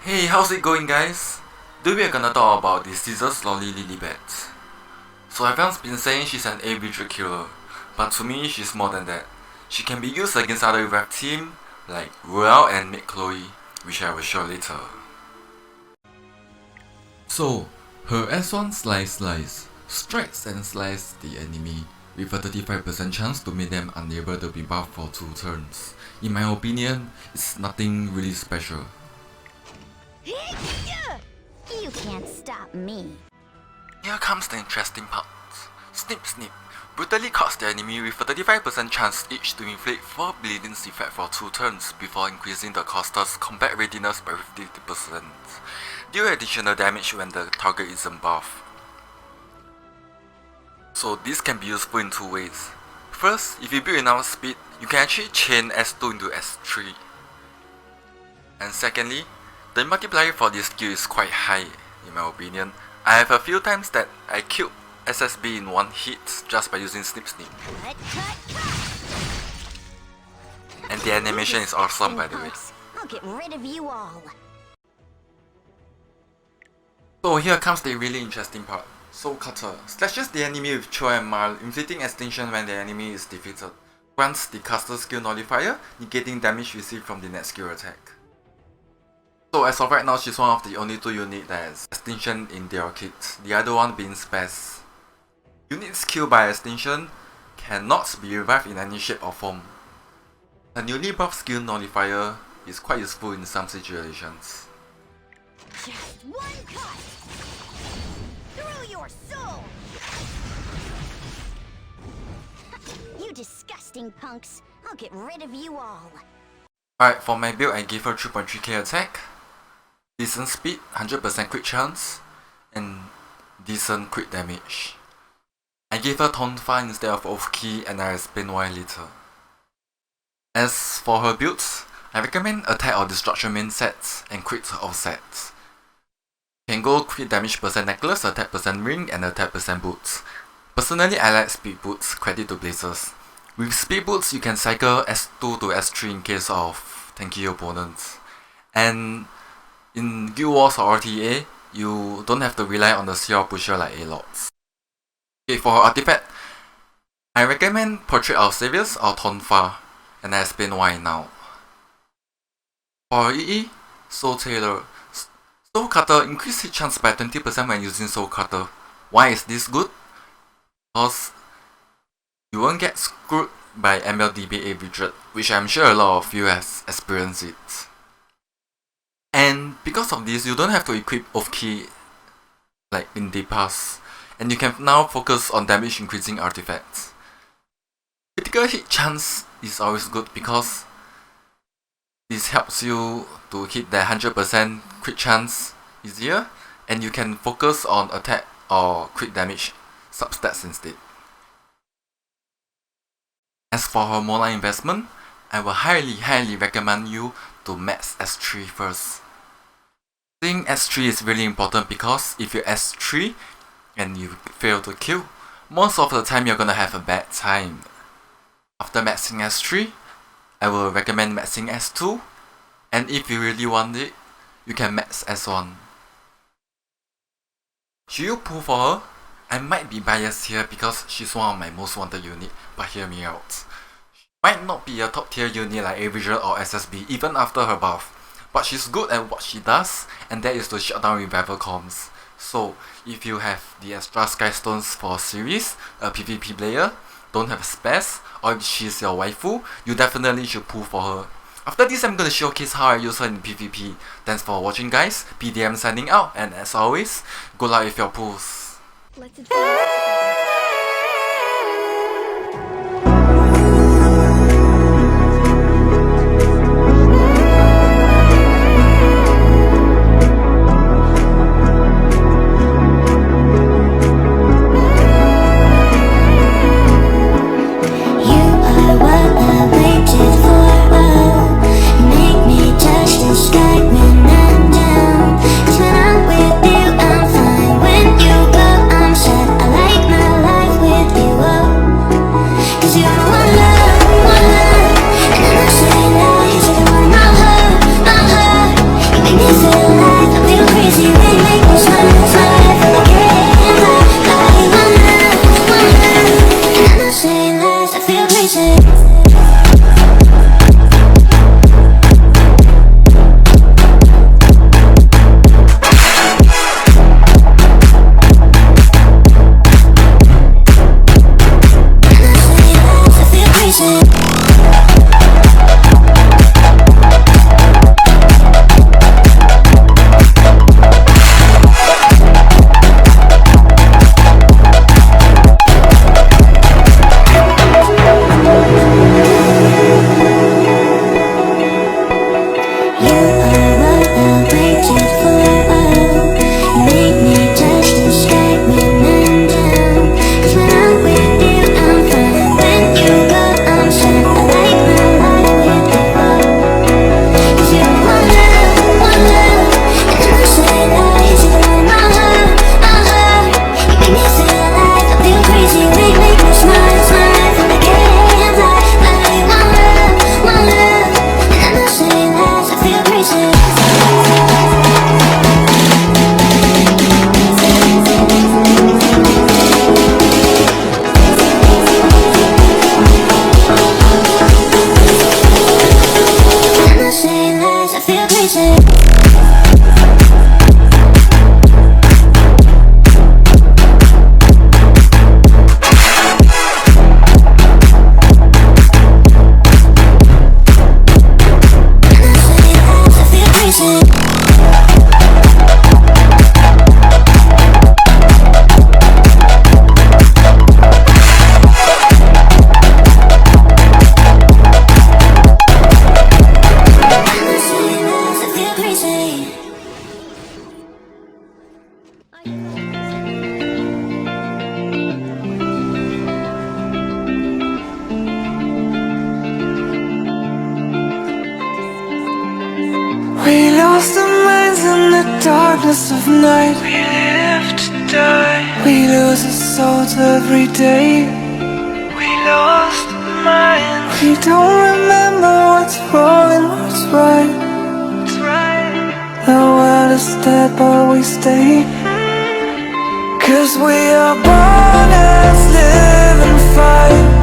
Hey, how's it going, guys? Today we're gonna talk about the scissors loli Lilibet. So everyone's been saying she's an A-Visual killer, but to me she's more than that. She can be used against other rep team like Royale and Mid Chloe, which I will show later. So, her S1 Slice strikes and slices the enemy with a 35% chance to make them unable to be buffed for 2 turns. In my opinion, it's nothing really special. You can't stop me. Here comes the interesting part. SnipSnip brutally cuts the enemy with a 35% chance each to inflict 4 bleeding's effect for 2 turns before increasing the caster's combat readiness by 50%. Deal additional damage when the target isn't buffed. So this can be useful in 2 ways. First, if you build enough speed, you can actually chain S2 into S3. And secondly, the multiplier for this skill is quite high, in my opinion. I have a few times that I killed SSB in 1 hit just by using SnipSnip. And the animation is awesome, by the way. I'll get rid of you all. So here comes the really interesting part. Soul Cutter slashes the enemy with Cho and Marl, inflicting extinction when the enemy is defeated. Grants the caster skill nullifier, negating damage received from the next skill attack. So as of right now, she's one of the only 2 units that has extinction in their kit, the other one being Spaz. Units killed by extinction cannot be revived in any shape or form. A newly buffed skill nullifier is quite useful in some situations. Just one cut through your soul. You disgusting punks. I'll get rid of you all. Alright, for my build I gave her 3.3k attack, decent speed, 100% crit chance, and decent crit damage. I gave her Tonfa instead of off key, and I explain why later. As for her builds, I recommend attack or destruction main sets and crit offsets. Can go crit damage percent necklace, attack percent ring, and attack percent boots. Personally, I like speed boots, credit to Blazers. With speed boots, you can cycle S2 to S3 in case of tanky opponents. And in Guild Wars or RTA, you don't have to rely on the CR pusher like A-Lots. Okay, for her artifact, I recommend Portrait of Saviors or Tonfa, and I explain why now. For EE, Soul Tailor. Soul Cutter increase hit chance by 20% when using Soul Cutter. Why is this good? Because you won't get screwed by MLDB A-Visual, which I'm sure a lot of you has experienced it. And because of this, you don't have to equip off-key like in the past, and you can now focus on damage increasing artifacts. Critical hit chance is always good because this helps you to hit the 100% crit chance easier, and you can focus on attack or crit damage substats instead. As for her Mola investment, I will highly recommend you to max S3 first. I think S3 is really important because if you S3 and you fail to kill, most of the time you're gonna have a bad time. After maxing S3, I will recommend maxing S2, and if you really want it, you can max S1. Should you pull for her? I might be biased here because she's one of my most wanted unit, but hear me out. She might not be a top tier unit like A-Visual or SSB even after her buff, but she's good at what she does, and that is to shut down revival comms. So, if you have the extra Skystones for series, a PvP player, don't have Spaz, or if she's your waifu, you definitely should pull for her. After this, I'm gonna showcase how I use her in PvP. Thanks for watching, guys. PDM signing out, and as always, good luck with your pulls. Let's advance. Like lost our minds in the darkness of night. We live to die. We lose our souls every day. We lost our minds. We don't remember what's wrong and what's right. The world is dead but we stay. 'Cause we are born as live and fight.